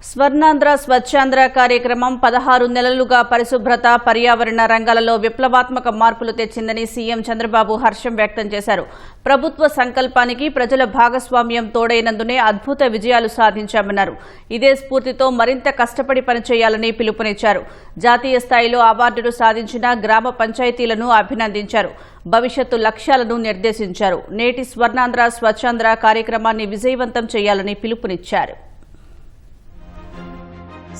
స్వర్ణాంధ్ర స్వచ్ఛాంధ్ర కార్యక్రమం 16 నెలలుగా పరిశుభ్రత పర్యావరణ రంగాలలో విప్లవాత్మక మార్పులు తెచ్చిందని సీఎం చంద్రబాబు హర్షం వ్యక్తం చేశారు. ప్రభుత్వ సంకల్పానికి ప్రజల భాగస్వామ్యం తోడైనందునే అద్భుత విజయాలు సాధించామన్నారు. ఇదే స్ఫూర్తితో మరింత కష్టపడి పనిచేయాలని పిలుపునిచ్చారు. జాతీయ స్థాయిలో అవార్డులు సాధించిన గ్రామ పంచాయతీలను అభినందించారు. భవిష్యత్తు లక్ష్యాలను నిర్దేశించారు. నేటి స్వర్ణాంధ్ర స్వచ్ఛాంధ్ర కార్యక్రమాన్ని విజయవంతం చేయాలని పిలుపునిచ్చారు.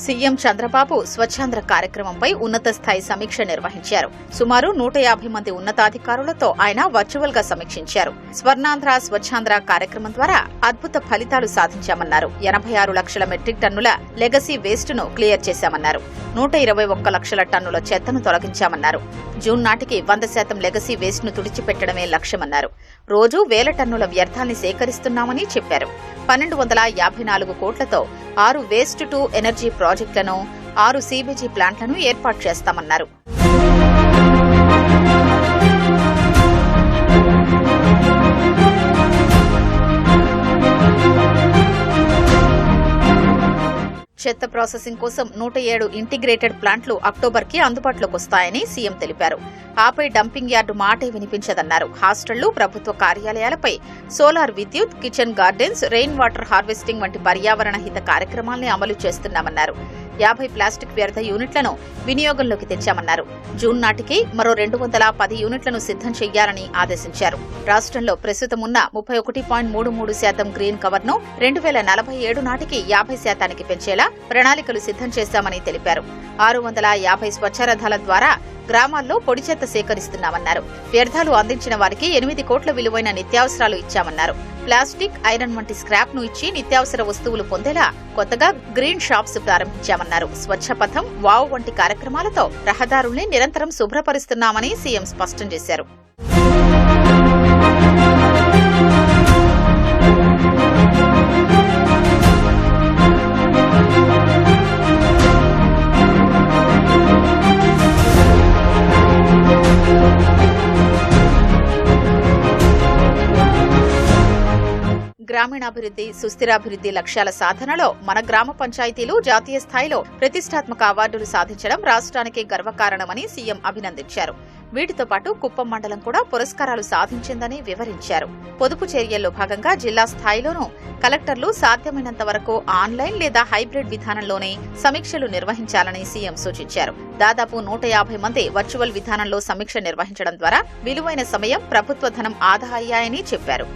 సీఎం చంద్రబాబు స్వచ్ఛాంధ్ర కార్యక్రమంపై ఉన్నత స్థాయి సమీక్ష నిర్వహించారు. సుమారు 150 మంది ఉన్నతాధికారులతో ఆయన వర్చువల్ గా సమీక్షించారు. స్వర్ణాంధ్ర స్వచ్ఛాంధ్ర కార్యక్రమం ద్వారా అద్భుత ఫలితాలు సాధించామన్నారు. 86 లక్షల మెట్రిక్ టన్నుల లెగసీ వేస్ట్ ను క్లియర్ చేశామన్నారు. 121 లక్షల టన్నుల చెత్తను తొలగించామన్నారు. జూన్ నాటికి 100% లెగసీ వేస్ట్ ను తుడిచిపెట్టడమే లక్ష్యమన్నారు. రోజు 1000 టన్నుల వ్యర్థాల్ని సేకరిస్తున్నామని చెప్పారు. 1254 కోట్లతో 6 వేస్ట్ టు ఎనర్జీ ప్రాజెక్టులను 6 సీబీజీ ప్లాంట్లను ఏర్పాటు చేస్తామన్నారు. చెత్త ప్రాసెసింగ్ కోసం 107 ఇంటిగ్రేటెడ్ ప్లాంట్లు అక్టోబర్కి అందుబాటులోకి వస్తాయని సీఎం తెలిపారు. ఆపై డంపింగ్ యార్డు మాటే వినిపించదన్నారు. హాస్టళ్లు, ప్రభుత్వ కార్యాలయాలపై సోలార్ విద్యుత్, kitchen gardens, rain water harvesting వంటి పర్యావరణ హిత కార్యక్రమాల్ని అమలు చేస్తున్నామన్నారు. 50 ప్లాస్టిక్ వ్యర్థ యూనిట్లను వినియోగంలోకి తెచ్చామన్నారు. జూన్ నాటికి మరో 210 యూనిట్లను సిద్దం చేయాలని ఆదేశించారు. రాష్ట్రంలో ప్రస్తుతం ఉన్న 31.33% గ్రీన్ కవర్ ను 2047 నాటికి 50% పెంచేలా ప్రణాళికలు సిద్దం చేశామని తెలిపారు. 650 స్వచ్ఛరథాల ద్వారా గ్రామాల్లో పొడి చెత్త సేకరిస్తున్నామన్నారు. వ్యర్థాలు అందించిన వారికి 8 కోట్ల విలువైన నిత్యావసరాలు ఇచ్చామన్నారు. ప్లాస్టిక్, ఐరన్ వంటి స్క్రాప్ ను ఇచ్చి నిత్యావసర వస్తువులు పొందేలా కొత్తగా గ్రీన్ షాప్స్ ప్రారంభించామన్నారు. స్వచ్ఛ పథం, వావ్ వంటి కార్యక్రమాలతో రహదారుల్ని నిరంతరం శుభ్రపరుస్తున్నామని సీఎం స్పష్టం చేశారు. గ్రామీణాభివృద్ధి, సుస్థిరాభివృద్ధి లక్ష్యాల సాధనలో మన గ్రామ పంచాయతీలు జాతీయ స్థాయిలో ప్రతిష్టాత్మక అవార్డులు సాధించడం రాష్ట్రానికి గర్వకారణమని సీఎం అభినందించారు. వీటితో పాటు కుప్పం మండలం కూడా పురస్కారాలు సాధించిందని వివరించారు. పొదుపు చర్యల్లో భాగంగా జిల్లా స్థాయిలోనూ కలెక్టర్లు సాధ్యమైనంత వరకు ఆన్లైన్ లేదా హైబ్రిడ్ విధానంలోనే సమీక్షలు నిర్వహించాలని సీఎం సూచించారు. దాదాపు 150 మంది వర్చువల్ విధానంలో సమీక్ష నిర్వహించడం ద్వారా విలువైన సమయం, ప్రభుత్వ ధనం ఆదా అయ్యాయని చెప్పారు.